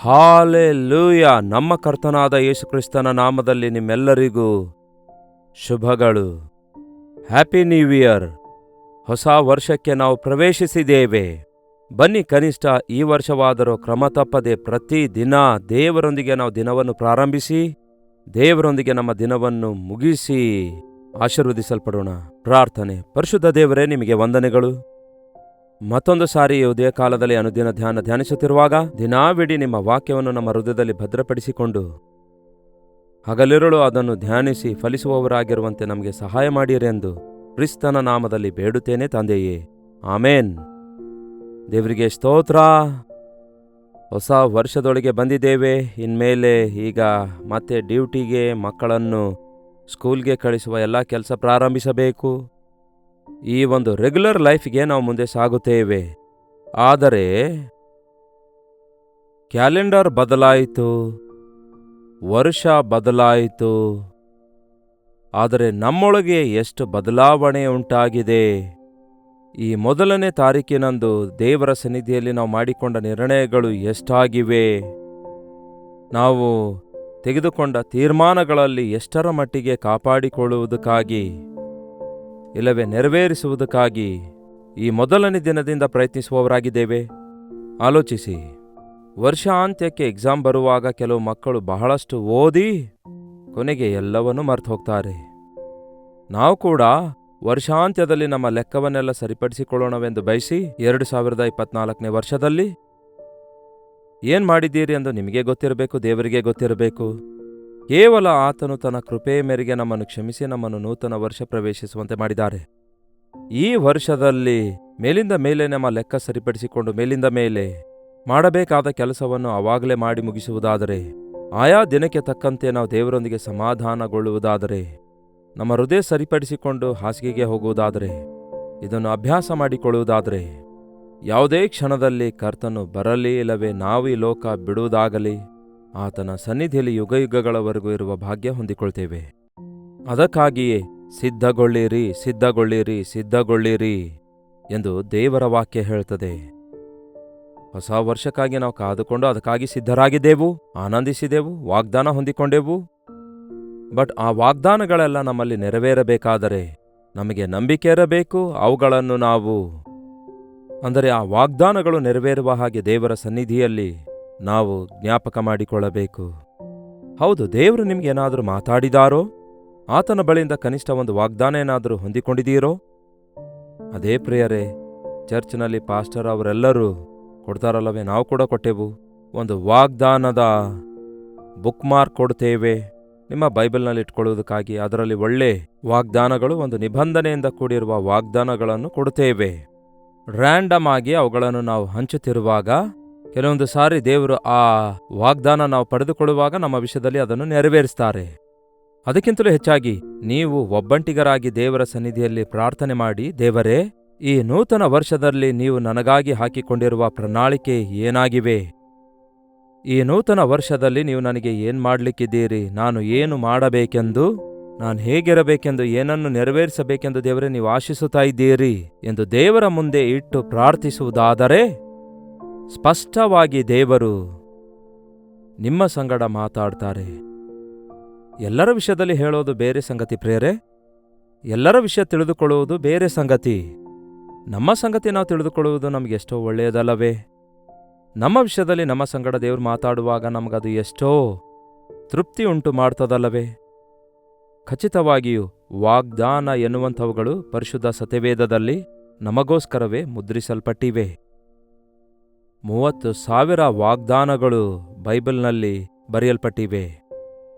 Hallelujah. ನಮ್ಮ ಕರ್ತನಾದ ಯೇಸುಕ್ರಿಸ್ತನ ನಾಮದಲ್ಲಿ ನಿಮ್ಮೆಲ್ಲರಿಗೂ ಶುಭಗಳು. Happy new year. ಹೊಸ ವರ್ಷಕ್ಕೆ ನಾವು ಪ್ರವೇಶಿಸಿದ್ದೇವೆ. ಬನ್ನಿ, ಕನಿಷ್ಠ ಈ ವರ್ಷವಾದರೂ ಕ್ರಮ ತಪ್ಪದೆ ಪ್ರತಿ ದಿನ ದೇವರೊಂದಿಗೆ ನಾವು ದಿನವನ್ನು ಪ್ರಾರಂಭಿಸಿ ದೇವರೊಂದಿಗೆ ನಮ್ಮ ದಿನವನ್ನು ಮುಗಿಸಿ ಆಶೀರ್ವದಿಸಲ್ಪಡೋಣ. ಪ್ರಾರ್ಥನೆ. ಪರಿಶುದ್ಧ ದೇವರೇ, ನಿಮಗೆ ವಂದನೆಗಳು. ಮತ್ತೊಂದು ಸಾರಿ ಉದಯ ಕಾಲದಲ್ಲಿ ಅನುದಿನ ಧ್ಯಾನಿಸುತ್ತಿರುವಾಗ ದಿನಾವಿಡೀ ನಿಮ್ಮ ವಾಕ್ಯವನ್ನು ನಮ್ಮ ಹೃದಯದಲ್ಲಿ ಭದ್ರಪಡಿಸಿಕೊಂಡು ಹಗಲಿರುಳು ಅದನ್ನು ಧ್ಯಾನಿಸಿ ಫಲಿಸುವವರಾಗಿರುವಂತೆ ನಮಗೆ ಸಹಾಯ ಮಾಡಿರೆಂದು ಕ್ರಿಸ್ತನ ನಾಮದಲ್ಲಿ ಬೇಡುತ್ತೇನೆ ತಂದೆಯೇ, ಆಮೇನ್. ದೇವರಿಗೆ ಸ್ತೋತ್ರ. ಹೊಸ ವರ್ಷದೊಳಗೆ ಬಂದಿದ್ದೇವೆ. ಇನ್ಮೇಲೆ ಈಗ ಮತ್ತೆ ಡ್ಯೂಟಿಗೆ, ಮಕ್ಕಳನ್ನು ಸ್ಕೂಲ್ಗೆ ಕಳಿಸುವ ಎಲ್ಲ ಕೆಲಸ ಪ್ರಾರಂಭಿಸಬೇಕು. ಈ ಒಂದು ರೆಗ್ಯುಲರ್ ಲೈಫ್ಗೆ ನಾವು ಮುಂದೆ ಸಾಗುತ್ತೇವೆ. ಆದರೆ ಕ್ಯಾಲೆಂಡರ್ ಬದಲಾಯಿತು, ವರ್ಷ ಬದಲಾಯಿತು. ಆದರೆ ನಮ್ಮೊಳಗೆ ಎಷ್ಟು ಬದಲಾವಣೆ ಉಂಟಾಗಿದೆ. ಈ ಮೊದಲನೇ ತಾರೀಕಿನಂದು ದೇವರ ಸನ್ನಿಧಿಯಲ್ಲಿ ನಾವು ಮಾಡಿಕೊಂಡ ನಿರ್ಣಯಗಳು ಎಷ್ಟಾಗಿವೆ. ನಾವು ತೆಗೆದುಕೊಂಡ ತೀರ್ಮಾನಗಳಲ್ಲಿ ಎಷ್ಟರ ಮಟ್ಟಿಗೆ ಕಾಪಾಡಿಕೊಳ್ಳುವುದಕ್ಕಾಗಿ ಇಲ್ಲವೇ ನೆರವೇರಿಸುವುದಕ್ಕಾಗಿ ಈ ಮೊದಲನೇ ದಿನದಿಂದ ಪ್ರಯತ್ನಿಸುವವರಾಗಿದ್ದೇವೆ. ಆಲೋಚಿಸಿ. ವರ್ಷಾಂತ್ಯಕ್ಕೆ ಎಕ್ಸಾಮ್ ಬರುವಾಗ ಕೆಲವು ಮಕ್ಕಳು ಬಹಳಷ್ಟು ಓದಿ ಕೊನೆಗೆ ಎಲ್ಲವನ್ನೂ ಮರ್ತು ಹೋಗ್ತಾರೆ. ನಾವು ಕೂಡ ವರ್ಷಾಂತ್ಯದಲ್ಲಿ ನಮ್ಮ ಲೆಕ್ಕವನ್ನೆಲ್ಲ ಸರಿಪಡಿಸಿಕೊಳ್ಳೋಣವೆಂದು ಬಯಸಿ 2024ನೇ ವರ್ಷದಲ್ಲಿ ಏನ್ ಮಾಡಿದ್ದೀರಿ ಎಂದು ನಿಮಗೆ ಗೊತ್ತಿರಬೇಕು, ದೇವರಿಗೆ ಗೊತ್ತಿರಬೇಕು. ಕೇವಲ ಆತನು ತನ್ನ ಕೃಪೆಯ ಮೇರೆಗೆ ನಮ್ಮನ್ನು ಕ್ಷಮಿಸಿ ನಮ್ಮನ್ನು ನೂತನ ವರ್ಷ ಪ್ರವೇಶಿಸುವಂತೆ ಮಾಡಿದ್ದಾರೆ. ಈ ವರ್ಷದಲ್ಲಿ ಮೇಲಿಂದ ಮೇಲೆ ನಮ್ಮ ಲೆಕ್ಕ ಸರಿಪಡಿಸಿಕೊಂಡು ಮೇಲಿಂದ ಮೇಲೆ ಮಾಡಬೇಕಾದ ಕೆಲಸವನ್ನು ಆವಾಗಲೇ ಮಾಡಿ ಮುಗಿಸುವುದಾದರೆ, ಆಯಾ ದಿನಕ್ಕೆ ತಕ್ಕಂತೆ ನಾವು ದೇವರೊಂದಿಗೆ ಸಮಾಧಾನಗೊಳ್ಳುವುದಾದರೆ, ನಮ್ಮ ಹೃದಯ ಸರಿಪಡಿಸಿಕೊಂಡು ಹಾಸಿಗೆಗೆ ಹೋಗುವುದಾದರೆ, ಇದನ್ನು ಅಭ್ಯಾಸ ಮಾಡಿಕೊಳ್ಳುವುದಾದರೆ, ಯಾವುದೇ ಕ್ಷಣದಲ್ಲಿ ಕರ್ತನು ಬರಲಿ ಇಲ್ಲವೇ ನಾವು ಈ ಲೋಕ ಬಿಡುವುದಾಗಲಿ ಆತನ ಸನ್ನಿಧಿಯಲ್ಲಿ ಯುಗಯುಗಗಳವರೆಗೂ ಇರುವ ಭಾಗ್ಯ ಹೊಂದಿಕೊಳ್ತೇವೆ. ಅದಕ್ಕಾಗಿಯೇ ಸಿದ್ಧಗೊಳ್ಳಿರಿ, ಸಿದ್ಧಗೊಳ್ಳಿರಿ, ಸಿದ್ಧಗೊಳ್ಳಿರಿ ಎಂದು ದೇವರ ವಾಕ್ಯ ಹೇಳ್ತದೆ. ಹೊಸ ವರ್ಷಕ್ಕಾಗಿ ನಾವು ಕಾದುಕೊಂಡು ಅದಕ್ಕಾಗಿ ಸಿದ್ಧರಾಗಿದ್ದೆವು, ಆನಂದಿಸಿದೆವು, ವಾಗ್ದಾನ ಹೊಂದಿಕೊಂಡೆವು. ಬಟ್ ಆ ವಾಗ್ದಾನಗಳೆಲ್ಲ ನಮ್ಮಲ್ಲಿ ನೆರವೇರಬೇಕಾದರೆ ನಮಗೆ ನಂಬಿಕೆ ಇರಬೇಕು. ಅವುಗಳನ್ನು ನಾವು ಅಂದರೆ ಆ ವಾಗ್ದಾನಗಳು ನೆರವೇರುವ ಹಾಗೆ ದೇವರ ಸನ್ನಿಧಿಯಲ್ಲಿ ನಾವು ಜ್ಞಾಪಕ ಮಾಡಿಕೊಳ್ಳಬೇಕು. ಹೌದು, ದೇವರು ನಿಮ್ಗೆ ಏನಾದರೂ ಮಾತಾಡಿದಾರೋ? ಆತನ ಬಳಿಯಿಂದ ಕನಿಷ್ಠ ಒಂದು ವಾಗ್ದಾನ ಏನಾದರೂ ಹೊಂದಿಕೊಂಡಿದ್ದೀರೋ? ಅದೇ ಪ್ರಿಯರೇ, ಚರ್ಚ್ನಲ್ಲಿ ಪಾಸ್ಟರ್ ಅವರೆಲ್ಲರೂ ಕೊಡ್ತಾರಲ್ಲವೇ, ನಾವು ಕೂಡ ಕೊಟ್ಟೆವು. ಒಂದು ವಾಗ್ದಾನದ ಬುಕ್ ಮಾರ್ಕ್ ಕೊಡ್ತೇವೆ ನಿಮ್ಮ ಬೈಬಲ್ನಲ್ಲಿ ಇಟ್ಕೊಳ್ಳುವುದಕ್ಕಾಗಿ. ಅದರಲ್ಲಿ ಒಳ್ಳೆ ವಾಗ್ದಾನಗಳು, ಒಂದು ನಿಬಂಧನೆಯಿಂದ ಕೂಡಿರುವ ವಾಗ್ದಾನಗಳನ್ನು ಕೊಡುತ್ತೇವೆ. ರ್ಯಾಂಡಮ್ ಆಗಿ ಅವುಗಳನ್ನು ನಾವು ಹಂಚುತ್ತಿರುವಾಗ ಕೆಲವೊಂದು ಸಾರಿ ದೇವರು ಆ ವಾಗ್ದಾನ ನಾವು ಪಡೆದುಕೊಳ್ಳುವಾಗ ನಮ್ಮ ವಿಷಯದಲ್ಲಿ ಅದನ್ನು ನೆರವೇರಿಸ್ತಾರೆ. ಅದಕ್ಕಿಂತಲೂ ಹೆಚ್ಚಾಗಿ ನೀವು ಒಬ್ಬಂಟಿಗರಾಗಿ ದೇವರ ಸನ್ನಿಧಿಯಲ್ಲಿ ಪ್ರಾರ್ಥನೆ ಮಾಡಿ, ದೇವರೇ, ಈ ನೂತನ ವರ್ಷದಲ್ಲಿ ನೀವು ನನಗಾಗಿ ಹಾಕಿಕೊಂಡಿರುವ ಪ್ರಣಾಳಿಕೆ ಏನಾಗಿವೆ? ಈ ನೂತನ ವರ್ಷದಲ್ಲಿ ನೀವು ನನಗೆ ಏನ್ ಮಾಡ್ಲಿಕ್ಕಿದ್ದೀರಿ? ನಾನು ಏನು ಮಾಡಬೇಕೆಂದು, ನಾನು ಹೇಗಿರಬೇಕೆಂದು, ಏನನ್ನು ನೆರವೇರಿಸಬೇಕೆಂದು ದೇವರೇ ನೀವು ಆಶಿಸುತ್ತಾ ಇದ್ದೀರಿ ಎಂದು ದೇವರ ಮುಂದೆ ಇಟ್ಟು ಪ್ರಾರ್ಥಿಸುವುದಾದರೆ ಸ್ಪಷ್ಟವಾಗಿ ದೇವರು ನಿಮ್ಮ ಸಂಗಡ ಮಾತಾಡ್ತಾರೆ. ಎಲ್ಲರ ವಿಷಯದಲ್ಲಿ ಹೇಳೋದು ಬೇರೆ ಸಂಗತಿ ಪ್ರಿಯರೇ, ಎಲ್ಲರ ವಿಷಯ ತಿಳಿದುಕೊಳ್ಳುವುದು ಬೇರೆ ಸಂಗತಿ. ನಮ್ಮ ಸಂಗತಿ ನಾವು ತಿಳಿದುಕೊಳ್ಳುವುದು ನಮಗೆ ಎಷ್ಟೋ ಒಳ್ಳೆಯದಲ್ಲವೇ? ನಮ್ಮ ವಿಷಯದಲ್ಲಿ ನಮ್ಮ ಸಂಗಡ ದೇವರು ಮಾತಾಡುವಾಗ ನಮಗದು ಎಷ್ಟೋ ತೃಪ್ತಿ ಉಂಟು ಮಾಡ್ತದಲ್ಲವೇ? ಖಚಿತವಾಗಿಯೂ ವಾಗ್ದಾನ ಎನ್ನುವಂಥವುಗಳು ಪರಿಶುದ್ಧ ಸತ್ಯವೇದದಲ್ಲಿ ನಮಗೋಸ್ಕರವೇ ಮುದ್ರಿಸಲ್ಪಟ್ಟಿವೆ. 30,000 ವಾಗ್ದಾನಗಳು ಬೈಬಲ್ನಲ್ಲಿ ಬರೆಯಲ್ಪಟ್ಟಿವೆ.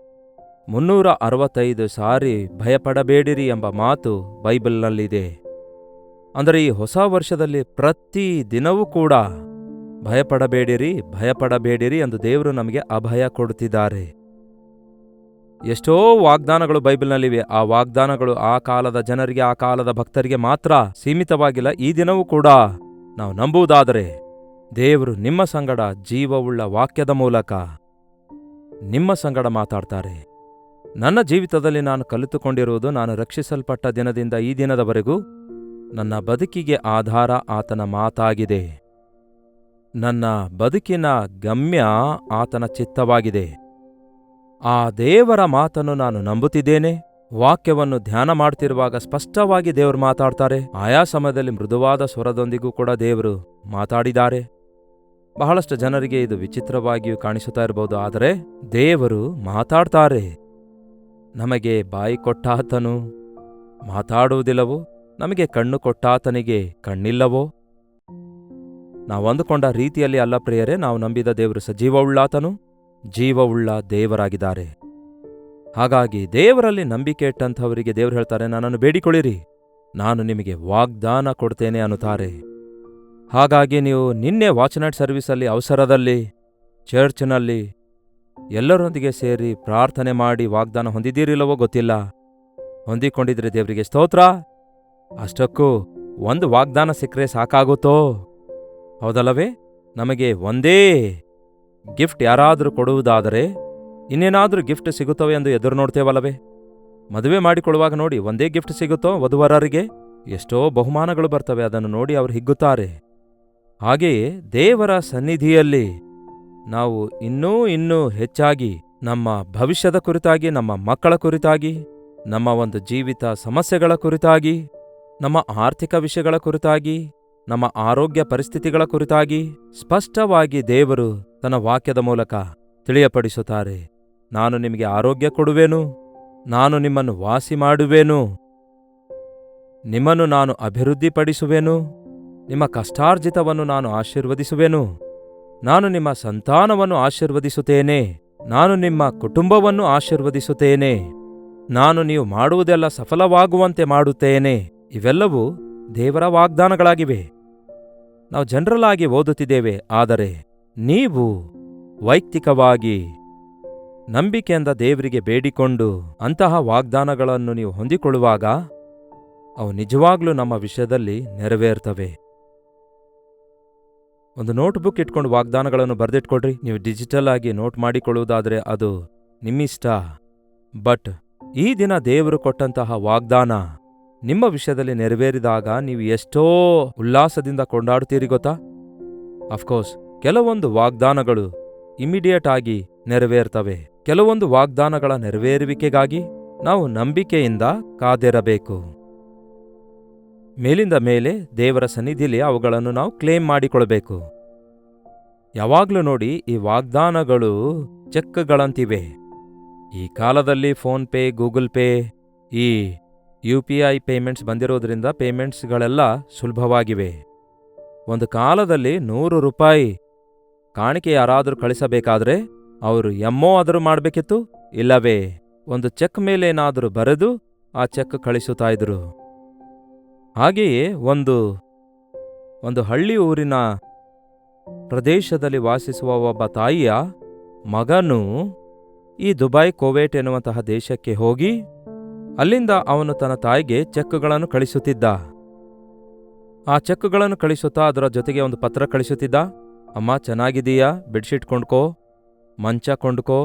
365 ಸಾರಿ ಭಯಪಡಬೇಡಿರಿ ಎಂಬ ಮಾತು ಬೈಬಲ್ನಲ್ಲಿದೆ. ಅಂದರೆ ಈ ಹೊಸ ವರ್ಷದಲ್ಲಿ ಪ್ರತಿ ದಿನವೂ ಕೂಡ ಭಯಪಡಬೇಡಿರಿ, ಭಯಪಡಬೇಡಿರಿ ಎಂದು ದೇವರು ನಮಗೆ ಅಭಯ ಕೊಡುತ್ತಿದ್ದಾರೆ. ಎಷ್ಟೋ ವಾಗ್ದಾನಗಳು ಬೈಬಲ್ನಲ್ಲಿವೆ. ಆ ವಾಗ್ದಾನಗಳು ಆ ಕಾಲದ ಜನರಿಗೆ, ಆ ಕಾಲದ ಭಕ್ತರಿಗೆ ಮಾತ್ರ ಸೀಮಿತವಾಗಿಲ್ಲ. ಈ ದಿನವೂ ಕೂಡ ನಾವು ನಂಬುವುದಾದರೆ ದೇವರು ನಿಮ್ಮ ಸಂಗಡ ಜೀವವುಳ್ಳ ವಾಕ್ಯದ ಮೂಲಕ ನಿಮ್ಮ ಸಂಗಡ ಮಾತಾಡ್ತಾರೆ. ನನ್ನ ಜೀವಿತದಲ್ಲಿ ನಾನು ಕಲಿತುಕೊಂಡಿರುವುದು, ನಾನು ರಕ್ಷಿಸಲ್ಪಟ್ಟ ದಿನದಿಂದ ಈ ದಿನದವರೆಗೂ ನನ್ನ ಬದುಕಿಗೆ ಆಧಾರ ಆತನ ಮಾತಾಗಿದೆ. ನನ್ನ ಬದುಕಿನ ಗಮ್ಯ ಆತನ ಚಿತ್ತವಾಗಿದೆ. ಆ ದೇವರ ಮಾತನ್ನು ನಾನು ನಂಬುತ್ತಿದ್ದೇನೆ. ವಾಕ್ಯವನ್ನು ಧ್ಯಾನ ಮಾಡ್ತಿರುವಾಗ ಸ್ಪಷ್ಟವಾಗಿ ದೇವರು ಮಾತಾಡ್ತಾರೆ. ಆಯಾ ಸಮಯದಲ್ಲಿ ಮೃದುವಾದ ಸ್ವರದೊಂದಿಗೂ ಕೂಡ ದೇವರು ಮಾತಾಡಿದ್ದಾರೆ. ಬಹಳಷ್ಟು ಜನರಿಗೆ ಇದು ವಿಚಿತ್ರವಾಗಿಯೂ ಕಾಣಿಸುತ್ತಾ ಇರಬಹುದು, ಆದರೆ ದೇವರು ಮಾತಾಡ್ತಾರೆ. ನಮಗೆ ಬಾಯಿ ಕೊಟ್ಟಾತನು ಮಾತಾಡುವುದಿಲ್ಲವೋ? ನಮಗೆ ಕಣ್ಣು ಕೊಟ್ಟಾತನಿಗೆ ಕಣ್ಣಿಲ್ಲವೋ? ನಾವಂದುಕೊಂಡ ರೀತಿಯಲ್ಲಿ ಅಲ್ಲ ಪ್ರಿಯರೇ, ನಾವು ನಂಬಿದ ದೇವರು ಸಜೀವವುಳ್ಳಾತನು, ಜೀವವುಳ್ಳ ದೇವರಾಗಿದ್ದಾರೆ. ಹಾಗಾಗಿ ದೇವರಲ್ಲಿ ನಂಬಿಕೆ ಇಟ್ಟಂಥವರಿಗೆ ದೇವರು ಹೇಳ್ತಾರೆ, ನನ್ನನ್ನು ಬೇಡಿಕೊಳ್ಳಿರಿ, ನಾನು ನಿಮಗೆ ವಾಗ್ದಾನ ಕೊಡ್ತೇನೆ ಅನ್ನುತ್ತಾರೆ. ಹಾಗಾಗಿ ನೀವು ನಿನ್ನೆ ವಾಚ್ ನೈಟ್ ಸರ್ವಿಸಲ್ಲಿ ಅವಸರದಲ್ಲಿ ಚರ್ಚ್ನಲ್ಲಿ ಎಲ್ಲರೊಂದಿಗೆ ಸೇರಿ ಪ್ರಾರ್ಥನೆ ಮಾಡಿ ವಾಗ್ದಾನ ಹೊಂದಿದ್ದೀರಿಲ್ಲವೋ ಗೊತ್ತಿಲ್ಲ. ಹೊಂದಿಕೊಂಡಿದ್ರೆ ದೇವರಿಗೆ ಸ್ತೋತ್ರ. ಅಷ್ಟಕ್ಕೂ ಒಂದು ವಾಗ್ದಾನ ಸಿಕ್ಕರೆ ಸಾಕಾಗುತ್ತೋ? ಹೌದಲ್ಲವೇ? ನಮಗೆ ಒಂದೇ ಗಿಫ್ಟ್ ಯಾರಾದರೂ ಕೊಡುವುದಾದರೆ ಇನ್ನೇನಾದರೂ ಗಿಫ್ಟ್ ಸಿಗುತ್ತವೆ ಎಂದು ಎದುರು ನೋಡ್ತೇವಲ್ಲವೇ? ಮದುವೆ ಮಾಡಿಕೊಳ್ಳುವಾಗ ನೋಡಿ, ಒಂದೇ ಗಿಫ್ಟ್ ಸಿಗುತ್ತೋ ವಧುವರರಿಗೆ? ಎಷ್ಟೋ ಬಹುಮಾನಗಳು ಬರ್ತವೆ, ಅದನ್ನು ನೋಡಿ ಅವರು ಹಿಗ್ಗುತ್ತಾರೆ. ಹಾಗೆಯೇ ದೇವರ ಸನ್ನಿಧಿಯಲ್ಲಿ ನಾವು ಇನ್ನೂ ಹೆಚ್ಚಾಗಿ ನಮ್ಮ ಭವಿಷ್ಯದ ಕುರಿತಾಗಿ, ನಮ್ಮ ಮಕ್ಕಳ ಕುರಿತಾಗಿ, ನಮ್ಮ ಒಂದು ಜೀವಿತ ಸಮಸ್ಯೆಗಳ ಕುರಿತಾಗಿ, ನಮ್ಮ ಆರ್ಥಿಕ ವಿಷಯಗಳ ಕುರಿತಾಗಿ, ನಮ್ಮ ಆರೋಗ್ಯ ಪರಿಸ್ಥಿತಿಗಳ ಕುರಿತಾಗಿ ಸ್ಪಷ್ಟವಾಗಿ ದೇವರು ತನ್ನ ವಾಕ್ಯದ ಮೂಲಕ ತಿಳಿಯಪಡಿಸುತ್ತಾರೆ. ನಾನು ನಿಮಗೆ ಆರೋಗ್ಯ ಕೊಡುವೆನು, ನಾನು ನಿಮ್ಮನ್ನು ವಾಸಿ ಮಾಡುವೆನು, ನಿಮ್ಮನ್ನು ನಾನು ಅಭಿವೃದ್ಧಿಪಡಿಸುವೆನು, ನಿಮ್ಮ ಕಷ್ಟಾರ್ಜಿತವನ್ನು ನಾನು ಆಶೀರ್ವದಿಸುವೆನು, ನಾನು ನಿಮ್ಮ ಸಂತಾನವನ್ನು ಆಶೀರ್ವದಿಸುತ್ತೇನೆ, ನಾನು ನಿಮ್ಮ ಕುಟುಂಬವನ್ನು ಆಶೀರ್ವದಿಸುತ್ತೇನೆ, ನಾನು ನೀವು ಮಾಡುವುದೆಲ್ಲ ಸಫಲವಾಗುವಂತೆ ಮಾಡುತ್ತೇನೆ. ಇವೆಲ್ಲವೂ ದೇವರ ವಾಗ್ದಾನಗಳಾಗಿವೆ. ನಾವು ಜನರಲ್ ಆಗಿ ಓದುತ್ತಿದ್ದೇವೆ, ಆದರೆ ನೀವು ವೈಯಕ್ತಿಕವಾಗಿ ನಂಬಿಕೆಯಿಂದ ದೇವರಿಗೆ ಬೇಡಿಕೊಂಡು ಅಂತಹ ವಾಗ್ದಾನಗಳನ್ನು ನೀವು ಹೊಂದಿಕೊಳ್ಳುವಾಗ ಅವು ನಿಜವಾಗ್ಲೂ ನಮ್ಮ ವಿಷಯದಲ್ಲಿ ನೆರವೇರ್ತವೆ. ಒಂದು ನೋಟ್ಬುಕ್ ಇಟ್ಕೊಂಡು ವಾಗ್ದಾನಗಳನ್ನು ಬರೆದಿಟ್ಕೊಳ್ರಿ. ನೀವು ಡಿಜಿಟಲ್ ಆಗಿ ನೋಟ್ ಮಾಡಿಕೊಳ್ಳುವುದಾದರೆ ಅದು ನಿಮ್ಮಿಷ್ಟ. ಬಟ್ ಈ ದಿನ ದೇವರು ಕೊಟ್ಟಂತಹ ವಾಗ್ದಾನ ನಿಮ್ಮ ವಿಷಯದಲ್ಲಿ ನೆರವೇರಿದಾಗ ನೀವು ಎಷ್ಟೋ ಉಲ್ಲಾಸದಿಂದ ಕೊಂಡಾಡುತ್ತೀರಿ ಗೊತ್ತಾ? ಅಫ್ಕೋರ್ಸ್, ಕೆಲವೊಂದು ವಾಗ್ದಾನಗಳು ಇಮಿಡಿಯೇಟ್ ಆಗಿ ನೆರವೇರ್ತವೆ. ಕೆಲವೊಂದು ವಾಗ್ದಾನಗಳ ನೆರವೇರುವಿಕೆಗಾಗಿ ನಾವು ನಂಬಿಕೆಯಿಂದ ಕಾದಿರಬೇಕು. ಮೇಲಿಂದ ಮೇಲೆ ದೇವರ ಸನ್ನಿಧಿಯಲ್ಲಿ ಅವುಗಳನ್ನು ನಾವು ಕ್ಲೇಮ್ ಮಾಡಿಕೊಳ್ಬೇಕು. ಯಾವಾಗ್ಲೂ ನೋಡಿ, ಈ ವಾಗ್ದಾನಗಳು ಚೆಕ್ಗಳಂತಿವೆ. ಈ ಕಾಲದಲ್ಲಿ ಫೋನ್ ಪೇ, ಗೂಗಲ್ ಪೇ, ಈ UPI ಪೇಮೆಂಟ್ಸ್ ಬಂದಿರೋದ್ರಿಂದ ಪೇಮೆಂಟ್ಸ್ಗಳೆಲ್ಲ ಸುಲಭವಾಗಿವೆ. ಒಂದು ಕಾಲದಲ್ಲಿ 100 ರೂಪಾಯಿ ಕಾಣಿಕೆ ಯಾರಾದರೂ ಕಳಿಸಬೇಕಾದ್ರೆ ಅವರು ಎಮ್ಮೋ ಆದರೂ ಮಾಡಬೇಕಿತ್ತು, ಇಲ್ಲವೇ ಒಂದು ಚೆಕ್ ಮೇಲೇನಾದರೂ ಬರೆದು ಆ ಚೆಕ್ ಕಳಿಸುತ್ತಾ ಇದ್ರು. ಹಾಗೆಯೇ ಒಂದು ಹಳ್ಳಿ ಊರಿನ ಪ್ರದೇಶದಲ್ಲಿ ವಾಸಿಸುವ ಒಬ್ಬ ತಾಯಿಯ ಮಗನು ಈ ದುಬೈ, ಕುವೈಟ್ ಎನ್ನುವಂತಹ ದೇಶಕ್ಕೆ ಹೋಗಿ ಅಲ್ಲಿಂದ ಅವನು ತನ್ನ ತಾಯಿಗೆ ಚೆಕ್ಗಳನ್ನು ಕಳಿಸುತ್ತಿದ್ದ. ಆ ಚೆಕ್ಗಳನ್ನು ಕಳಿಸುತ್ತಾ ಅದರ ಜೊತೆಗೆ ಒಂದು ಪತ್ರ ಕಳಿಸುತ್ತಿದ್ದ. ಅಮ್ಮ ಚೆನ್ನಾಗಿದೀಯಾ, ಬೆಡ್ಶೀಟ್ ಕೊಂಡ್ಕೋ, ಮಂಚ ಕೊಂಡ್ಕೋ,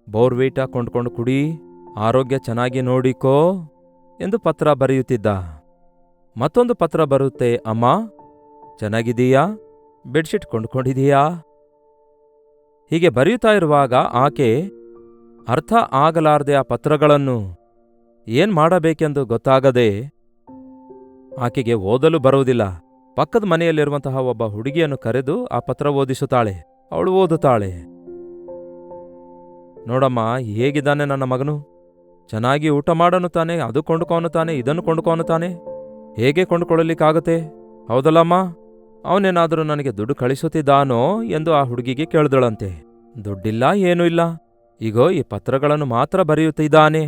ಬೋರ್ವೀಟ ಕೊಂಡ್ಕೊಂಡು ಕುಡಿ, ಆರೋಗ್ಯ ಚೆನ್ನಾಗಿ ನೋಡಿಕೋ ಎಂದು ಪತ್ರ ಬರೆಯುತ್ತಿದ್ದ. ಮತ್ತೊಂದು ಪತ್ರ ಬರುತ್ತೆ, ಅಮ್ಮ ಚೆನ್ನಾಗಿದೀಯಾ, ಬೆಡ್ಶೀಟ್ ಕೊಂಡ್ಕೊಂಡಿದೀಯಾ. ಹೀಗೆ ಬರೆಯುತ್ತಾ ಇರುವಾಗ ಆಕೆ ಅರ್ಥ ಆಗಲಾರದೆ ಆ ಪತ್ರಗಳನ್ನು ಏನ್ ಮಾಡಬೇಕೆಂದು ಗೊತ್ತಾಗದೆ ಆಕೆಗೆ ಓದಲು ಬರುವುದಿಲ್ಲ. ಪಕ್ಕದ ಮನೆಯಲ್ಲಿರುವಂತಹ ಒಬ್ಬ ಹುಡುಗಿಯನ್ನು ಕರೆದು ಆ ಪತ್ರ ಓದಿಸುತ್ತಾಳೆ. ಅವಳು ಓದುತ್ತಾಳೆ, ನೋಡಮ್ಮ ಹೇಗಿದ್ದಾನೆ ನನ್ನ ಮಗನು, ಚೆನ್ನಾಗಿ ಊಟ ಮಾಡನು ತಾನೆ, ಅದು ಕೊಂಡುಕೋನು ತಾನೆ, ಇದನ್ನು ಕೊಂಡುಕೋನು ತಾನೆ, ಹೇಗೆ ಕೊಂಡುಕೊಳ್ಳಲಿಕ್ಕಾಗತ್ತೆ, ಹೌದಲ್ಲಮ್ಮ? ಅವನೇನಾದರೂ ನನಗೆ ದುಡ್ಡು ಕಳಿಸುತ್ತಿದ್ದಾನೋ ಎಂದು ಆ ಹುಡುಗಿಗೆ ಕೇಳಿದಳಂತೆ. ದುಡ್ಡಿಲ್ಲ, ಏನೂ ಇಲ್ಲ, ಈಗೋ ಈ ಪತ್ರಗಳನ್ನು ಮಾತ್ರ ಬರೆಯುತ್ತಿದ್ದಾನೆ,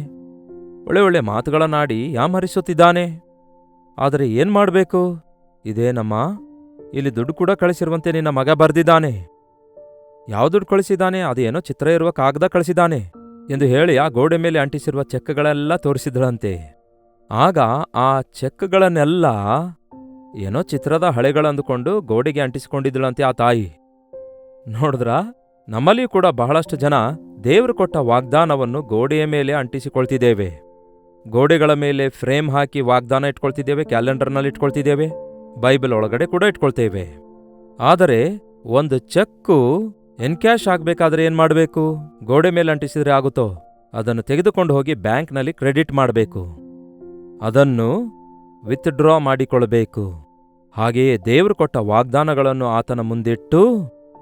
ಒಳ್ಳೆ ಒಳ್ಳೆ ಮಾತುಗಳನ್ನಾಡಿ ಯಾಮರಿಸುತ್ತಿದ್ದಾನೆ. ಆದರೆ ಏನ್ ಮಾಡಬೇಕು? ಇದೇನಮ್ಮ, ಇಲ್ಲಿ ದುಡ್ಡು ಕೂಡ ಕಳಿಸಿರುವಂತೆ ನಿನ್ನ ಮಗ ಬರೆದಿದ್ದಾನೆ. ಯಾವ ದುಡ್ಡು ಕಳಿಸಿದ್ದಾನೆ? ಅದೇನೋ ಚಿತ್ರ ಇರುವ ಕಾಗದ ಕಳಿಸಿದ್ದಾನೆ ಎಂದು ಹೇಳಿ ಆ ಗೋಡೆ ಮೇಲೆ ಅಂಟಿಸಿರುವ ಚೆಕ್ಗಳೆಲ್ಲ ತೋರಿಸಿದಳಂತೆ. ಆಗ ಆ ಚೆಕ್ಗಳನ್ನೆಲ್ಲ ಏನೋ ಚಿತ್ರದ ಹಳೆಗಳಂದುಕೊಂಡು ಗೋಡೆಗೆ ಅಂಟಿಸಿಕೊಂಡಿದ್ದಳಂತೆ ಆ ತಾಯಿ. ನೋಡಿದ್ರಾ, ನಮ್ಮಲ್ಲಿಯೂ ಕೂಡ ಬಹಳಷ್ಟು ಜನ ದೇವರು ಕೊಟ್ಟ ವಾಗ್ದಾನವನ್ನು ಗೋಡೆಯ ಮೇಲೆ ಅಂಟಿಸಿಕೊಳ್ತಿದ್ದೇವೆ. ಗೋಡೆಗಳ ಮೇಲೆ ಫ್ರೇಮ್ ಹಾಕಿ ವಾಗ್ದಾನ ಇಟ್ಕೊಳ್ತಿದ್ದೇವೆ, ಕ್ಯಾಲೆಂಡರ್ನಲ್ಲಿ ಇಟ್ಕೊಳ್ತಿದ್ದೇವೆ, ಬೈಬಲ್ ಒಳಗಡೆ ಕೂಡ ಇಟ್ಕೊಳ್ತೇವೆ. ಆದರೆ ಒಂದು ಚೆಕ್ಕು ಎನ್ಕ್ಯಾಶ್ ಆಗ್ಬೇಕಾದ್ರೆ ಏನ್ ಮಾಡಬೇಕು? ಗೋಡೆ ಮೇಲೆ ಅಂಟಿಸಿದ್ರೆ ಆಗುತ್ತೋ? ಅದನ್ನು ತೆಗೆದುಕೊಂಡು ಹೋಗಿ ಬ್ಯಾಂಕ್ನಲ್ಲಿ ಕ್ರೆಡಿಟ್ ಮಾಡಬೇಕು. ಅದನ್ನು ವಿತ್ಡ್ರಾ ಮಾಡಿಕೊಳ್ಳಬೇಕು. ಹಾಗೆಯೇ ದೇವರು ಕೊಟ್ಟ ವಾಗ್ದಾನಗಳನ್ನು ಆತನ ಮುಂದಿಟ್ಟು,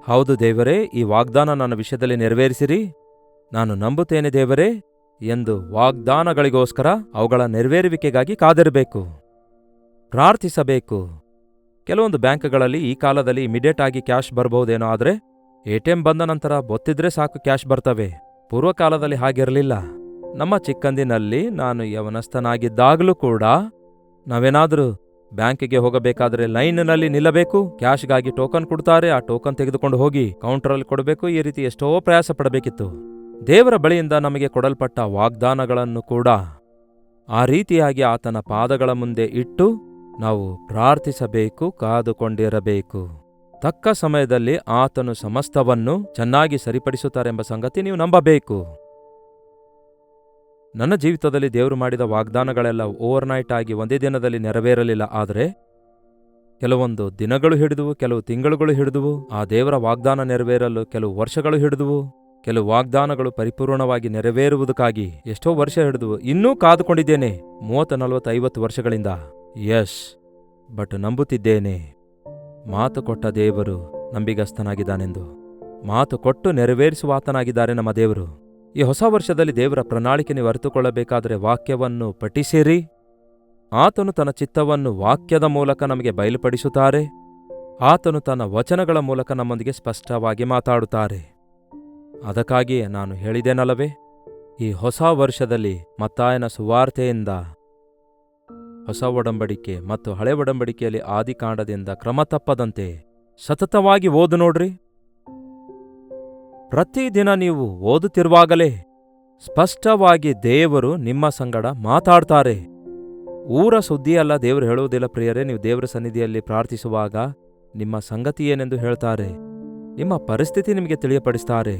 ಹೌದು ದೇವರೇ, ಈ ವಾಗ್ದಾನ ನನ್ನ ವಿಷಯದಲ್ಲಿ ನೆರವೇರಿಸಿರಿ, ನಾನು ನಂಬುತ್ತೇನೆ ದೇವರೇ ಎಂದು ವಾಗ್ದಾನಗಳಿಗೋಸ್ಕರ ಅವುಗಳ ನೆರವೇರುವಿಕೆಗಾಗಿ ಕಾದಿರಬೇಕು, ಪ್ರಾರ್ಥಿಸಬೇಕು. ಕೆಲವೊಂದು ಬ್ಯಾಂಕ್ಗಳಲ್ಲಿ ಈ ಕಾಲದಲ್ಲಿ ಇಮಿಡಿಯೇಟ್ ಆಗಿ ಕ್ಯಾಶ್ ಬರಬಹುದೇನೋ, ಆದರೆ ಎಟಿಎಂ ಬಂದ ನಂತರ ಬೊತ್ತಿದ್ರೆ ಸಾಕು ಕ್ಯಾಶ್ ಬರ್ತವೆ. ಪೂರ್ವಕಾಲದಲ್ಲಿ ಹಾಗಿರಲಿಲ್ಲ. ನಮ್ಮ ಚಿಕ್ಕಂದಿನಲ್ಲಿ ನಾನು ಯವನಸ್ಥನಾಗಿದ್ದಾಗಲೂ ಕೂಡ ನಾವೇನಾದರೂ ಬ್ಯಾಂಕಿಗೆ ಹೋಗಬೇಕಾದ್ರೆ ಲೈನ್ನಲ್ಲಿ ನಿಲ್ಲಬೇಕು, ಕ್ಯಾಶ್ಗಾಗಿ ಟೋಕನ್ ಕೊಡ್ತಾರೆ, ಆ ಟೋಕನ್ ತೆಗೆದುಕೊಂಡು ಹೋಗಿ ಕೌಂಟರಲ್ಲಿ ಕೊಡಬೇಕು. ಈ ರೀತಿ ಎಷ್ಟೋ ಪ್ರಯಾಸ ಪಡಬೇಕಿತ್ತು. ದೇವರ ಬಳಿಯಿಂದ ನಮಗೆ ಕೊಡಲ್ಪಟ್ಟ ವಾಗ್ದಾನಗಳನ್ನು ಕೂಡ ಆ ರೀತಿಯಾಗಿ ಆತನ ಪಾದಗಳ ಮುಂದೆ ಇಟ್ಟು ನಾವು ಪ್ರಾರ್ಥಿಸಬೇಕು, ಕಾದುಕೊಂಡಿರಬೇಕು. ತಕ್ಕ ಸಮಯದಲ್ಲಿ ಆತನು ಸಮಸ್ತವನ್ನು ಚೆನ್ನಾಗಿ ಸರಿಪಡಿಸುತ್ತಾರೆಂಬ ಸಂಗತಿ ನೀವು ನಂಬಬೇಕು. ನನ್ನ ಜೀವಿತದಲ್ಲಿ ದೇವರು ಮಾಡಿದ ವಾಗ್ದಾನಗಳೆಲ್ಲ ಓವರ್ನೈಟ್ ಆಗಿ ಒಂದೇ ದಿನದಲ್ಲಿ ನೆರವೇರಲಿಲ್ಲ. ಆದರೆ ಕೆಲವೊಂದು ದಿನಗಳು ಹಿಡಿದುವು, ಕೆಲವು ತಿಂಗಳುಗಳು ಹಿಡಿದುವು. ಆ ದೇವರ ವಾಗ್ದಾನ ನೆರವೇರಲು ಕೆಲವು ವರ್ಷಗಳು ಹಿಡಿದುವು. ಕೆಲವು ವಾಗ್ದಾನಗಳು ಪರಿಪೂರ್ಣವಾಗಿ ನೆರವೇರುವುದಕ್ಕಾಗಿ ಎಷ್ಟೋ ವರ್ಷ ಹಿಡಿದುವು. ಇನ್ನೂ ಕಾದುಕೊಂಡಿದ್ದೇನೆ 30, 40, 50 ವರ್ಷಗಳಿಂದ. ಯಶ್, ಬಟ್ ನಂಬುತ್ತಿದ್ದೇನೆ, ಮಾತು ಕೊಟ್ಟ ದೇವರು ನಂಬಿಗಸ್ತನಾಗಿದ್ದಾನೆಂದು. ಮಾತು ಕೊಟ್ಟು ನೆರವೇರಿಸುವಾತನಾಗಿದ್ದಾರೆ ನಮ್ಮ ದೇವರು. ಈ ಹೊಸ ವರ್ಷದಲ್ಲಿ ದೇವರ ಪ್ರಣಾಳಿಕೆ ನೀವು ಅರಿತುಕೊಳ್ಳಬೇಕಾದರೆ ವಾಕ್ಯವನ್ನು ಪಠಿಸಿರಿ. ಆತನು ತನ್ನ ಚಿತ್ತವನ್ನು ವಾಕ್ಯದ ಮೂಲಕ ನಮಗೆ ಬಯಲುಪಡಿಸುತ್ತಾರೆ. ಆತನು ತನ್ನ ವಚನಗಳ ಮೂಲಕ ನಮ್ಮೊಂದಿಗೆ ಸ್ಪಷ್ಟವಾಗಿ ಮಾತಾಡುತ್ತಾರೆ. ಅದಕ್ಕಾಗಿಯೇ ನಾನು ಹೇಳಿದೆನಲ್ಲವೇ, ಈ ಹೊಸ ವರ್ಷದಲ್ಲಿ ಮತ್ತಾಯನ ಸುವಾರ್ತೆಯಿಂದ ಹೊಸ ಒಡಂಬಡಿಕೆ ಮತ್ತು ಹಳೆ ಒಡಂಬಡಿಕೆಯಲ್ಲಿ ಆದಿಕಾಂಡದಿಂದ ಕ್ರಮ ತಪ್ಪದಂತೆ ಸತತವಾಗಿ ಓದು ನೋಡ್ರಿ. ಪ್ರತಿದಿನ ನೀವು ಓದುತ್ತಿರುವಾಗಲೇ ಸ್ಪಷ್ಟವಾಗಿ ದೇವರು ನಿಮ್ಮ ಸಂಗಡ ಮಾತಾಡ್ತಾರೆ. ಊರ ಸುದ್ದಿಯಲ್ಲ ದೇವರು ಹೇಳುವುದಿಲ್ಲ ಪ್ರಿಯರೇ. ನೀವು ದೇವರ ಸನ್ನಿಧಿಯಲ್ಲಿ ಪ್ರಾರ್ಥಿಸುವಾಗ ನಿಮ್ಮ ಸಂಗತಿ ಏನೆಂದು ಹೇಳ್ತಾರೆ, ನಿಮ್ಮ ಪರಿಸ್ಥಿತಿ ನಿಮಗೆ ತಿಳಿಯಪಡಿಸ್ತಾರೆ.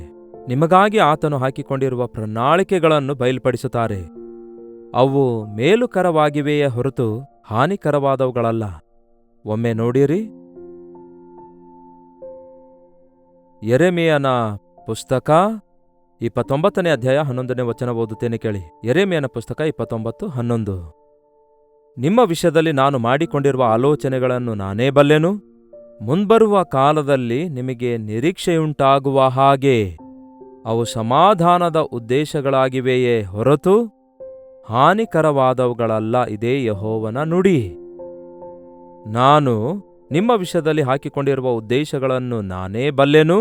ನಿಮಗಾಗಿ ಆತನು ಹಾಕಿಕೊಂಡಿರುವ ಪ್ರಣಾಳಿಕೆಗಳನ್ನು ಬಯಲುಪಡಿಸುತ್ತಾರೆ. ಅವು ಮೇಲುಕರವಾಗಿವೆಯೇ ಹೊರತು ಹಾನಿಕರವಾದವುಗಳಲ್ಲ. ಒಮ್ಮೆ ನೋಡಿರಿ, ಯೆರೆಮೀಯನ ಪುಸ್ತಕ 29ನೇ ಅಧ್ಯಾಯ 11ನೇ ವಚನ ಓದುತ್ತೇನೆ ಕೇಳಿ. ಯೆರೆಮೀಯನ ಪುಸ್ತಕ 29:11. ನಿಮ್ಮ ವಿಷಯದಲ್ಲಿ ನಾನು ಮಾಡಿಕೊಂಡಿರುವ ಆಲೋಚನೆಗಳನ್ನು ನಾನೇ ಬಲ್ಲೆನು. ಮುಂಬರುವ ಕಾಲದಲ್ಲಿ ನಿಮಗೆ ನಿರೀಕ್ಷೆಯುಂಟಾಗುವ ಹಾಗೆ ಅವು ಸಮಾಧಾನದ ಉದ್ದೇಶಗಳಾಗಿವೆಯೇ ಹೊರತು ಹಾನಿಕರವಾದವುಗಳಲ್ಲ. ಇದೇ ಯೆಹೋವನ ನುಡಿ. ನಾನು ನಿಮ್ಮ ವಿಷಯದಲ್ಲಿ ಹಾಕಿಕೊಂಡಿರುವ ಉದ್ದೇಶಗಳನ್ನು ನಾನೇ ಬಲ್ಲೆನು.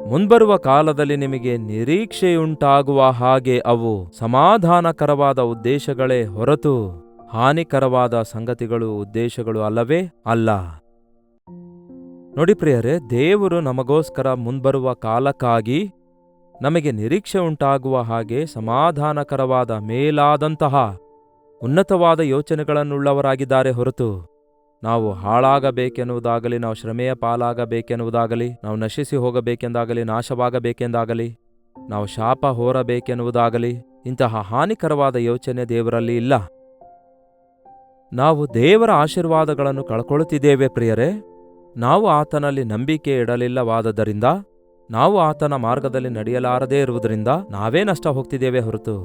ಮುಂಬರುವ ಕಾಲದಲ್ಲಿ ನಿಮಗೆ ನಿರೀಕ್ಷೆಯುಂಟಾಗುವ ಹಾಗೆ ಅವು ಸಮಾಧಾನಕರವಾದ ಉದ್ದೇಶಗಳೇ ಹೊರತು ಹಾನಿಕರವಾದ ಸಂಗತಿಗಳು, ಉದ್ದೇಶಗಳು ಅಲ್ಲವೇ ಅಲ್ಲ. ನೋಡಿ ಪ್ರಿಯರೇ, ದೇವರು ನಮಗೋಸ್ಕರ ಮುಂಬರುವ ಕಾಲಕ್ಕಾಗಿ ನಮಗೆ ನಿರೀಕ್ಷೆ ಉಂಟಾಗುವ ಹಾಗೆ ಸಮಾಧಾನಕರವಾದ ಮೇಲಾದಂತಹ ಉನ್ನತವಾದ ಯೋಚನೆಗಳನ್ನುಳ್ಳವರಾಗಿದ್ದಾರೆ ಹೊರತು ನಾವು ಹಾಳಾಗಬೇಕೆನ್ನುವುದಾಗಲಿ, ನಾವು ಶ್ರಮೆಯ ಪಾಲಾಗಬೇಕೆನ್ನುವುದಾಗಲಿ, ನಾವು ನಶಿಸಿ ಹೋಗಬೇಕೆಂದಾಗಲಿ, ನಾಶವಾಗಬೇಕೆಂದಾಗಲಿ, ನಾವು ಶಾಪ ಹೊರಬೇಕೆನ್ನುವುದಾಗಲಿ, ಇಂತಹ ಹಾನಿಕರವಾದ ಯೋಚನೆ ದೇವರಲ್ಲಿ ಇಲ್ಲ. ನಾವು ದೇವರ ಆಶೀರ್ವಾದಗಳನ್ನು ಕಳ್ಕೊಳ್ಳುತ್ತಿದ್ದೇವೆ ಪ್ರಿಯರೇ. ನಾವು ಆತನಲ್ಲಿ ನಂಬಿಕೆ ಇಡಲಿಲ್ಲವಾದ್ದರಿಂದ, ನಾವು ಆತನ ಮಾರ್ಗದಲ್ಲಿ ನಡೆಯಲಾರದೇ ಇರುವುದರಿಂದ ನಾವೇ ನಷ್ಟ ಹೋಗ್ತಿದ್ದೇವೆ ಹೊರತು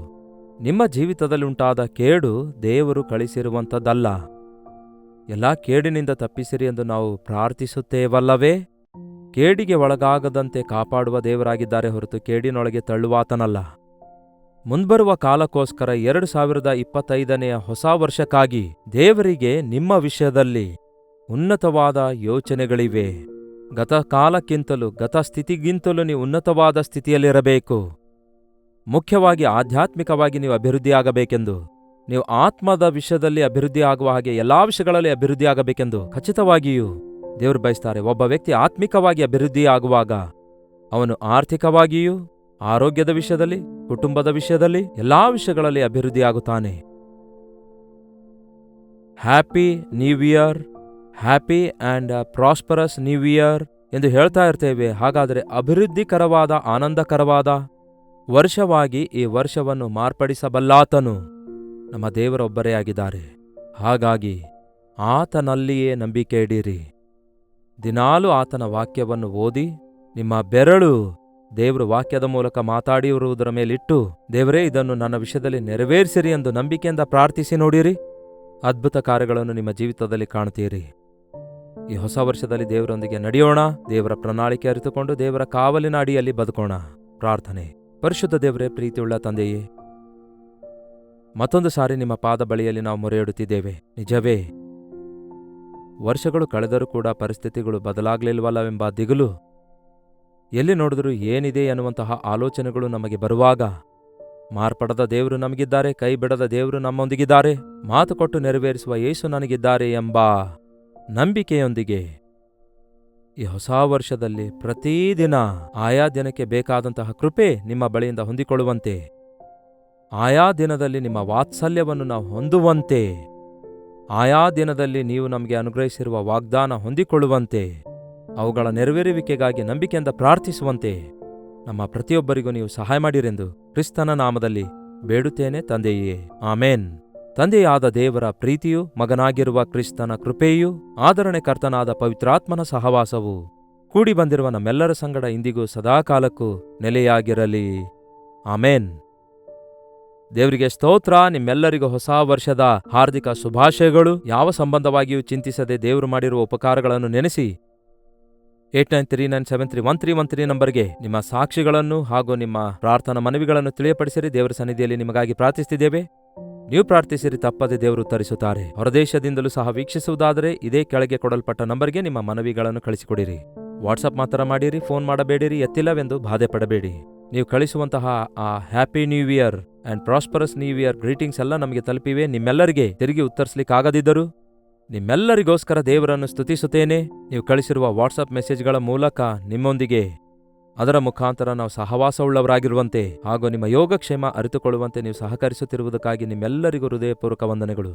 ನಿಮ್ಮ ಜೀವಿತದಲ್ಲಿ ಉಂಟಾದ ಕೇಡು ದೇವರು ಕಳಿಸಿರುವಂಥದ್ದಲ್ಲ. ಎಲ್ಲ ಕೇಡಿನಿಂದ ತಪ್ಪಿಸಿರಿ ಎಂದು ನಾವು ಪ್ರಾರ್ಥಿಸುತ್ತೇವಲ್ಲವೇ? ಕೇಡಿಗೆ ಒಳಗಾಗದಂತೆ ಕಾಪಾಡುವ ದೇವರಾಗಿದ್ದಾರೆ ಹೊರತು ಕೇಡಿನೊಳಗೆ ತಳ್ಳುವಾತನಲ್ಲ. ಮುಂಬರುವ ಕಾಲಕ್ಕೋಸ್ಕರ 2025ನೇ ಹೊಸ ವರ್ಷಕ್ಕಾಗಿ ದೇವರಿಗೆ ನಿಮ್ಮ ವಿಷಯದಲ್ಲಿ ಉನ್ನತವಾದ ಯೋಚನೆಗಳಿವೆ. ಗತ ಕಾಲಕ್ಕಿಂತಲೂ, ಗತ ಸ್ಥಿತಿಗಿಂತಲೂ ನೀವು ಉನ್ನತವಾದ ಸ್ಥಿತಿಯಲ್ಲಿರಬೇಕು. ಮುಖ್ಯವಾಗಿ ಆಧ್ಯಾತ್ಮಿಕವಾಗಿ ನೀವು ಅಭಿವೃದ್ಧಿಯಾಗಬೇಕೆಂದು, ನೀವು ಆತ್ಮದ ವಿಷಯದಲ್ಲಿ ಅಭಿವೃದ್ಧಿ ಆಗುವ ಹಾಗೆ ಎಲ್ಲಾ ವಿಷಯಗಳಲ್ಲಿ ಅಭಿವೃದ್ಧಿಯಾಗಬೇಕೆಂದು ಖಚಿತವಾಗಿಯೂ ದೇವರು ಬಯಸ್ತಾರೆ. ಒಬ್ಬ ವ್ಯಕ್ತಿ ಆತ್ಮಿಕವಾಗಿ ಅಭಿವೃದ್ಧಿಯಾಗುವಾಗ ಅವನು ಆರ್ಥಿಕವಾಗಿಯೂ, ಆರೋಗ್ಯದ ವಿಷಯದಲ್ಲಿ, ಕುಟುಂಬದ ವಿಷಯದಲ್ಲಿ, ಎಲ್ಲಾ ವಿಷಯಗಳಲ್ಲಿ ಅಭಿವೃದ್ಧಿಯಾಗುತ್ತಾನೆ. Happy new year, happy and prosperous new year ಎಂದು ಹೇಳ್ತಾ ಇರ್ತೇವೆ. ಹಾಗಾದರೆ ಅಭಿವೃದ್ಧಿಕರವಾದ, ಆನಂದಕರವಾದ ವರ್ಷವಾಗಿ ಈ ವರ್ಷವನ್ನು ಮಾರ್ಪಡಿಸಬಲ್ಲಾತನು ನಮ್ಮ ದೇವರೊಬ್ಬರೇ ಆಗಿದ್ದಾರೆ. ಹಾಗಾಗಿ ಆತನಲ್ಲಿಯೇ ನಂಬಿಕೆ ಇಡಿರಿ. ದಿನಾಲೂ ಆತನ ವಾಕ್ಯವನ್ನು ಓದಿ ನಿಮ್ಮ ಬೆರಳು ದೇವರು ವಾಕ್ಯದ ಮೂಲಕ ಮಾತಾಡಿರುವುದರ ಮೇಲಿಟ್ಟು, ದೇವರೇ ಇದನ್ನು ನನ್ನ ವಿಷಯದಲ್ಲಿ ನೆರವೇರಿಸಿರಿ ಎಂದು ನಂಬಿಕೆಯಿಂದ ಪ್ರಾರ್ಥಿಸಿ ನೋಡಿರಿ. ಅದ್ಭುತ ಕಾರ್ಯಗಳನ್ನು ನಿಮ್ಮ ಜೀವಿತದಲ್ಲಿ ಕಾಣುತ್ತೀರಿ. ಈ ಹೊಸ ವರ್ಷದಲ್ಲಿ ದೇವರೊಂದಿಗೆ ನಡೆಯೋಣ. ದೇವರ ಪ್ರಣಾಳಿಕೆ ಅರಿತುಕೊಂಡು ದೇವರ ಕಾವಲಿನ ಅಡಿಯಲ್ಲಿ ಬದುಕೋಣ. ಪ್ರಾರ್ಥನೆ. ಪರಿಶುದ್ಧ ದೇವರೇ, ಪ್ರೀತಿಯುಳ್ಳ ತಂದೆಯೇ, ಮತ್ತೊಂದು ಸಾರಿ ನಿಮ್ಮ ಪಾದ ಬಳಿಯಲ್ಲಿ ನಾವು ಮೊರೆಯಿಡುತ್ತಿದ್ದೇವೆ. ನಿಜವೇ, ವರ್ಷಗಳು ಕಳೆದರೂ ಕೂಡ ಪರಿಸ್ಥಿತಿಗಳು ಬದಲಾಗಲಿಲ್ವಲ್ಲವೆಂಬ ದಿಗುಲು, ಎಲ್ಲಿ ನೋಡಿದರೂ ಏನಿದೆ ಎನ್ನುವಂತಹ ಆಲೋಚನೆಗಳು ನಮಗೆ ಬರುವಾಗ, ಮಾರ್ಪಡದ ದೇವರು ನಮಗಿದ್ದಾರೆ, ಕೈ ಬಿಡದ ದೇವರು ನಮ್ಮೊಂದಿಗಿದ್ದಾರೆ, ಮಾತು ಕೊಟ್ಟು ನೆರವೇರಿಸುವ ಯೇಸು ನನಗಿದ್ದಾರೆ ಎಂಬ ನಂಬಿಕೆಯೊಂದಿಗೆ ಈ ಹೊಸ ವರ್ಷದಲ್ಲಿ ಪ್ರತಿದಿನ ಆಯಾ ದಿನಕ್ಕೆ ಬೇಕಾದಂತಹ ಕೃಪೆ ನಿಮ್ಮ ಬಳಿಯಿಂದ ಹೊಂದಿಕೊಳ್ಳುವಂತೆ, ಆಯಾ ದಿನದಲ್ಲಿ ನಿಮ್ಮ ವಾತ್ಸಲ್ಯವನ್ನು ನಾವು ಹೊಂದುವಂತೆ, ಆಯಾ ದಿನದಲ್ಲಿ ನೀವು ನಮಗೆ ಅನುಗ್ರಹಿಸಿರುವ ವಾಗ್ದಾನ ಹೊಂದಿಕೊಳ್ಳುವಂತೆ, ಅವುಗಳ ನೆರವೇರುವಿಕೆಗಾಗಿ ನಂಬಿಕೆಯಿಂದ ಪ್ರಾರ್ಥಿಸುವಂತೆ ನಮ್ಮ ಪ್ರತಿಯೊಬ್ಬರಿಗೂ ನೀವು ಸಹಾಯ ಮಾಡಿರೆಂದು ಕ್ರಿಸ್ತನ ನಾಮದಲ್ಲಿ ಬೇಡುತ್ತೇನೆ ತಂದೆಯೇ, ಆಮೇನ್. ತಂದೆಯಾದ ದೇವರ ಪ್ರೀತಿಯೂ ಮಗನಾಗಿರುವ ಕ್ರಿಸ್ತನ ಕೃಪೆಯೂ ಆದರಣೆಕರ್ತನಾದ ಪವಿತ್ರಾತ್ಮನ ಸಹವಾಸವು ಕೂಡಿ ಬಂದಿರುವ ನಮ್ಮೆಲ್ಲರ ಸಂಗಡ ಇಂದಿಗೂ ಸದಾಕಾಲಕ್ಕೂ ನೆಲೆಯಾಗಿರಲಿ. ಆಮೇನ್. ದೇವರಿಗೆ ಸ್ತೋತ್ರ. ನಿಮ್ಮೆಲ್ಲರಿಗೂ ಹೊಸ ವರ್ಷದ ಹಾರ್ದಿಕ ಶುಭಾಶಯಗಳು. ಯಾವ ಸಂಬಂಧವಾಗಿಯೂ ಚಿಂತಿಸದೆ ದೇವರು ಮಾಡಿರುವ ಉಪಕಾರಗಳನ್ನು ನೆನೆಸಿ 8939731313 ನಂಬರ್ಗೆ ನಿಮ್ಮ ಸಾಕ್ಷಿಗಳನ್ನು ಹಾಗೂ ನಿಮ್ಮ ಪ್ರಾರ್ಥನಾ ಮನವಿಗಳನ್ನು ತಿಳಿಯಪಡಿಸಿರಿ. ದೇವರ ಸನ್ನಿಧಿಯಲ್ಲಿ ನಿಮಗಾಗಿ ಪ್ರಾರ್ಥಿಸುತ್ತಿದ್ದೇವೆ. ನೀವು ಪ್ರಾರ್ಥಿಸಿರಿ, ತಪ್ಪದೆ ದೇವರು ಉತ್ತರಿಸುತ್ತಾರೆ. ಹೊರದೇಶದಿಂದಲೂ ಸಹ ವೀಕ್ಷಿಸುವುದಾದರೆ ಇದೇ ಕೆಳಗೆ ಕೊಡಲ್ಪಟ್ಟ ನಂಬರ್ಗೆ ನಿಮ್ಮ ಮನವಿಗಳನ್ನು ಕಳಿಸಿಕೊಡಿರಿ. ವಾಟ್ಸಪ್ ಮಾತ್ರ ಮಾಡಿರಿ, ಫೋನ್ ಮಾಡಬೇಡಿರಿ, ಎತ್ತಿಲ್ಲವೆಂದು ಬಾಧೆ ಪಡಬೇಡಿ. ನೀವು ಕಳಿಸುವಂತಹ ಆ happy new year and prosperous new year greetings ಎಲ್ಲ ನಮಗೆ ತಲುಪಿವೆ. ನಿಮ್ಮೆಲ್ಲರಿಗೆ ತಿರುಗಿ ಉತ್ತರಿಸಲಿಕ್ಕಾಗದಿದ್ದರೂ ನಿಮ್ಮೆಲ್ಲರಿಗೋಸ್ಕರ ದೇವರನ್ನು ಸ್ತುತಿಸುತ್ತೇನೆ. ನೀವು ಕಳಿಸಿರುವ ವಾಟ್ಸಪ್ ಮೆಸೇಜ್ಗಳ ಮೂಲಕ ನಿಮ್ಮೊಂದಿಗೆ ಅದರ ಮುಖಾಂತರ ನಾವು ಸಹವಾಸವುಳ್ಳವರಾಗಿರುವಂತೆ ಹಾಗೂ ನಿಮ್ಮ ಯೋಗಕ್ಷೇಮ ಅರಿತುಕೊಳ್ಳುವಂತೆ ನೀವು ಸಹಕರಿಸುತ್ತಿರುವುದಕ್ಕಾಗಿ ನಿಮ್ಮೆಲ್ಲರಿಗೂ ಹೃದಯಪೂರ್ವಕ ವಂದನೆಗಳು.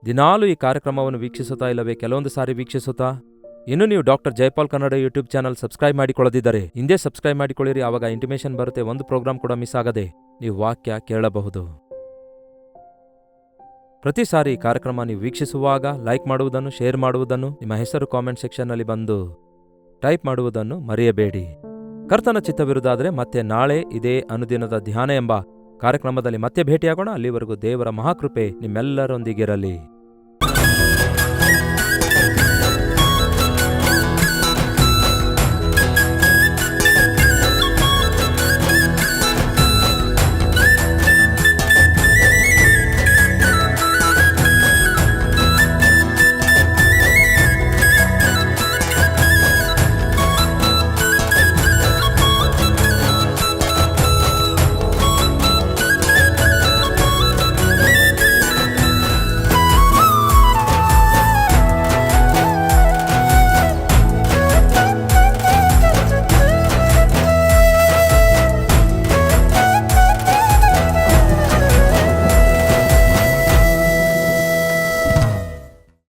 ದಿನಾಲೂ ಈ ಕಾರ್ಯಕ್ರಮವನ್ನು ವೀಕ್ಷಿಸುತ್ತಾ ಇಲ್ಲವೇ ಕೆಲವೊಂದು ಸಾರಿ ವೀಕ್ಷಿಸುತ್ತಾ ಇನ್ನು ನೀವು doctor Jaipal Kannada YouTube channel subscribe ಮಾಡಿಕೊಳ್ಳದಿದ್ದರೆ ಹಿಂದೆ ಸಬ್ಸ್ಕ್ರೈಬ್ ಮಾಡಿಕೊಳ್ಳಿರಿ. ಆವಾಗ ಇಂಟಿಮೇಷನ್ ಬರುತ್ತೆ, ಒಂದು ಪ್ರೋಗ್ರಾಮ್ ಕೂಡ ಮಿಸ್ ಆಗದೆ ನೀವು ವಾಕ್ಯ ಕೇಳಬಹುದು. ಪ್ರತಿ ಸಾರಿ ಈ ಕಾರ್ಯಕ್ರಮ ನೀವು ವೀಕ್ಷಿಸುವಾಗ ಲೈಕ್ ಮಾಡುವುದನ್ನು, ಶೇರ್ ಮಾಡುವುದನ್ನು, ನಿಮ್ಮ ಹೆಸರು ಕಾಮೆಂಟ್ ಸೆಕ್ಷನ್ನಲ್ಲಿ ಬಂದು ಟೈಪ್ ಮಾಡುವುದನ್ನು ಮರೆಯಬೇಡಿ. ಕರ್ತನ ಚಿತ್ತವಿರುವುದಾದರೆ ಮತ್ತೆ ನಾಳೆ ಇದೇ ಅನುದಿನದ ಧ್ಯಾನ ಎಂಬ ಕಾರ್ಯಕ್ರಮದಲ್ಲಿ ಮತ್ತೆ ಭೇಟಿಯಾಗೋಣ. ಅಲ್ಲಿವರೆಗೂ ದೇವರ ಮಹಾಕೃಪೆ ನಿಮ್ಮೆಲ್ಲರೊಂದಿಗಿರಲಿ.